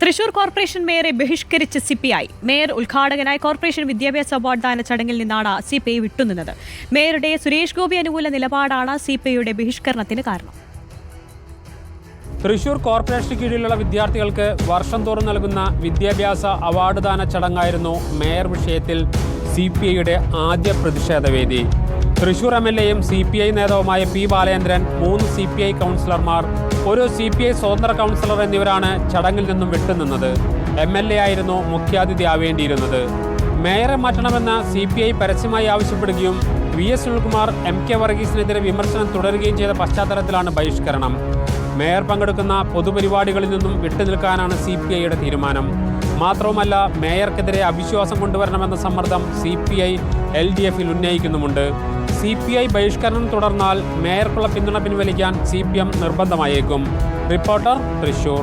Thrissur corporation മേയറെ ബഹിഷ്കരിച്ച് CPI. Mayor ഉദ്ഘാടകനായി കോർപ്പറേഷൻ വിദ്യാഭ്യാസ അവാർഡ് ദാന ചടങ്ങിൽ നിന്നാണ് സിപിഐ വിട്ടുനിന്നത്. മേയറുടെ സുരേഷ് ഗോപി അനുകൂല നിലപാടാണ് സിപിഐയുടെ ബഹിഷ്കരണത്തിന് കാരണം. തൃശൂർ കോർപ്പറേഷന് കീഴിലുള്ള വിദ്യാർത്ഥികൾക്ക് വർഷം തോറും നൽകുന്ന വിദ്യാഭ്യാസ അവാർഡ് ദാന ചടങ്ങായിരുന്നു മേയർ വിഷയത്തിൽ സിപിഐയുടെ ആദ്യ പ്രതിഷേധവേദി. തൃശൂർ MLAയും CPI നേതാവുമായ P. ബാലേന്ദ്രൻ, 3 CPI കൗൺസിലർമാർ, ഒരു CPI സ്വതന്ത്ര കൗൺസിലർ എന്നിവരാണ് ചടങ്ങിൽ നിന്നും വിട്ടുനിന്നത്. MLA ആയിരുന്നു മുഖ്യാതിഥി ആവേണ്ടിയിരുന്നത്. മേയറെ മാറ്റണമെന്ന് CPI പരസ്യമായി ആവശ്യപ്പെടുകയും VS സുനിൽകുമാർ, MK വർഗീസിനെതിരെ വിമർശനം തുടരുകയും ചെയ്ത പശ്ചാത്തലത്തിലാണ് ബഹിഷ്കരണം. മേയർ പങ്കെടുക്കുന്ന പൊതുപരിപാടികളിൽ നിന്നും വിട്ടുനിൽക്കാനാണ് CPIയുടെ തീരുമാനം. മാത്രവുമല്ല, മേയർക്കെതിരെ അവിശ്വാസം കൊണ്ടുവരണമെന്ന സമ്മർദ്ദം CPI LDFിൽ ഉന്നയിക്കുന്നുമുണ്ട്. CPI ബഹിഷ്കരണം തുടർന്നാൽ മേയർക്കുള്ള പിന്തുണ പിൻവലിക്കാൻ CPM നിർബന്ധമായേക്കും. റിപ്പോർട്ടർ, തൃശൂർ.